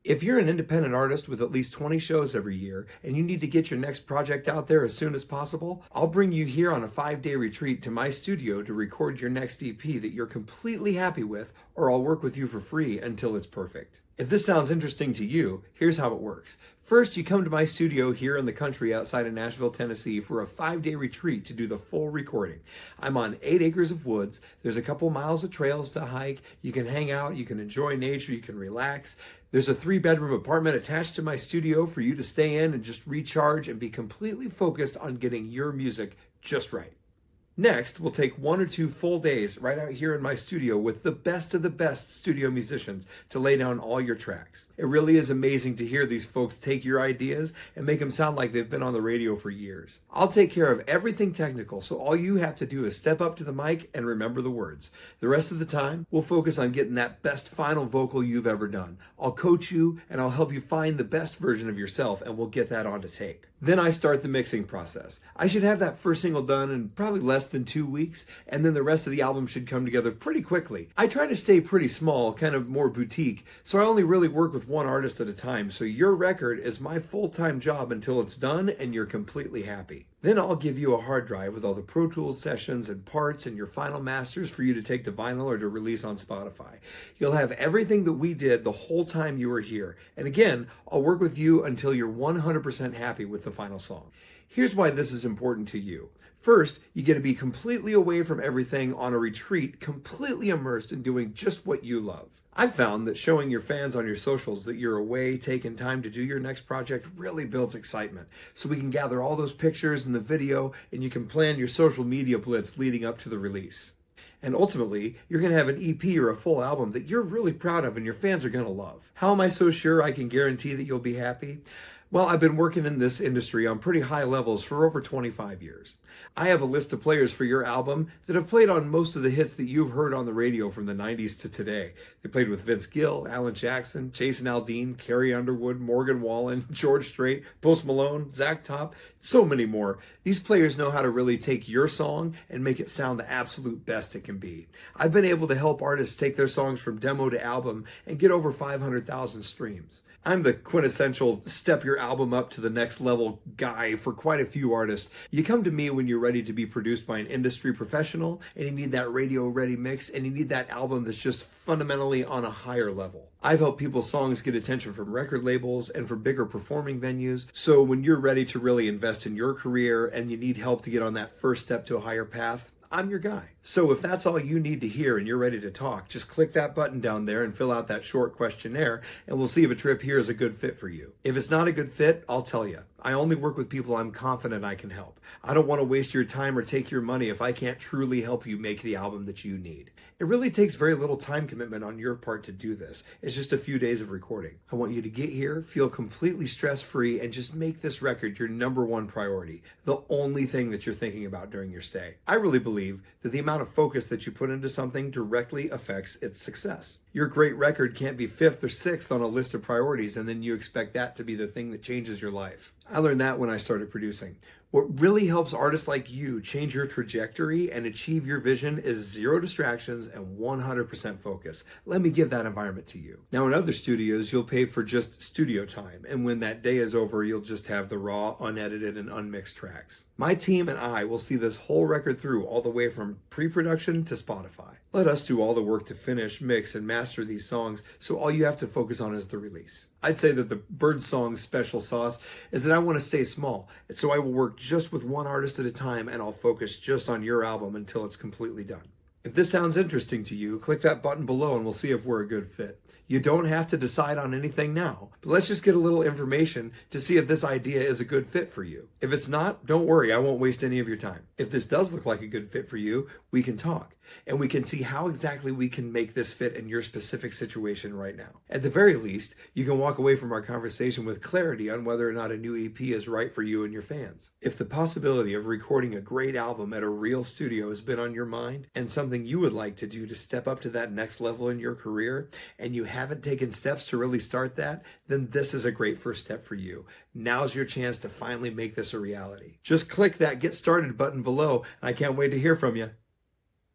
If you're an independent artist with at least 20 shows every year and you need to get your next project out there as soon as possible, I'll bring you here on a 5-day retreat to my studio to record your next EP that you're completely happy with, or I'll work with you for free until it's perfect. If this sounds interesting to you, here's how it works. First, you come to my studio here in the country outside of Nashville, Tennessee for a 5-day retreat to do the full recording. I'm on 8 acres of woods. There's a couple miles of trails to hike. You can hang out, you can enjoy nature, you can relax. There's a 3-bedroom apartment attached to my studio for you to stay in and just recharge and be completely focused on getting your music just right. Next, we'll take 1 or 2 full days right out here in my studio with the best of the best studio musicians to lay down all your tracks. It really is amazing to hear these folks take your ideas and make them sound like they've been on the radio for years. I'll take care of everything technical, so all you have to do is step up to the mic and remember the words. The rest of the time, we'll focus on getting that best final vocal you've ever done. I'll coach you and I'll help you find the best version of yourself, and we'll get that onto tape. Then I start the mixing process. I should have that first single done in probably less than 2 weeks, and then the rest of the album should come together pretty quickly. I try to stay pretty small, kind of more boutique, so I only really work with one artist at a time, so your record is my full-time job until it's done and you're completely happy. Then I'll give you a hard drive with all the Pro Tools sessions and parts and your final masters for you to take to vinyl or to release on Spotify. You'll have everything that we did the whole time you were here. And again, I'll work with you until you're 100% happy with the final song. Here's why this is important to you. First, you get to be completely away from everything on a retreat, completely immersed in doing just what you love. I've found that showing your fans on your socials that you're away, taking time to do your next project really builds excitement. So we can gather all those pictures and the video, and you can plan your social media blitz leading up to the release. And ultimately, you're going to have an EP or a full album that you're really proud of and your fans are going to love. How am I so sure I can guarantee that you'll be happy? Well, I've been working in this industry on pretty high levels for over 25 years. I have a list of players for your album that have played on most of the hits that you've heard on the radio from the 90s to today. They played with Vince Gill, Alan Jackson, Jason Aldean, Carrie Underwood, Morgan Wallen, George Strait, Post Malone, Zach Top, so many more. These players know how to really take your song and make it sound the absolute best it can be. I've been able to help artists take their songs from demo to album and get over 500,000 streams. I'm the quintessential step your album up to the next level guy for quite a few artists. You come to me when you're ready to be produced by an industry professional and you need that radio ready mix and you need that album that's just fundamentally on a higher level. I've helped people's songs get attention from record labels and from bigger performing venues. So when you're ready to really invest in your career and you need help to get on that first step to a higher path, I'm your guy. So if that's all you need to hear and you're ready to talk, just click that button down there and fill out that short questionnaire, and we'll see if a trip here is a good fit for you. If it's not a good fit, I'll tell you. I only work with people I'm confident I can help. I don't want to waste your time or take your money if I can't truly help you make the album that you need. It really takes very little time commitment on your part to do this. It's just a few days of recording. I want you to get here, feel completely stress-free, and just make this record your #1 priority, the only thing that you're thinking about during your stay. I really believe that the amount of focus that you put into something directly affects its success. Your great record can't be 5th or 6th on a list of priorities and then you expect that to be the thing that changes your life. I learned that when I started producing. What really helps artists like you change your trajectory and achieve your vision is 0 distractions and 100% focus. Let me give that environment to you. Now, in other studios, you'll pay for just studio time, and when that day is over, you'll just have the raw, unedited, and unmixed tracks. My team and I will see this whole record through all the way from pre-production to Spotify. Let us do all the work to finish, mix, and master these songs, so all you have to focus on is the release. I'd say that the Byrdsongs special sauce is that I want to stay small, and so I will work just with one artist at a time, and I'll focus just on your album until it's completely done. If this sounds interesting to you, click that button below and we'll see if we're a good fit. You don't have to decide on anything now, but let's just get a little information to see if this idea is a good fit for you. If it's not, don't worry, I won't waste any of your time. If this does look like a good fit for you, we can talk and we can see how exactly we can make this fit in your specific situation right now. At the very least, you can walk away from our conversation with clarity on whether or not a new EP is right for you and your fans. If the possibility of recording a great album at a real studio has been on your mind and something you would like to do to step up to that next level in your career, and you haven't taken steps to really start that, then this is a great first step for you. Now's your chance to finally make this a reality. Just click that Get Started button below, and I can't wait to hear from you.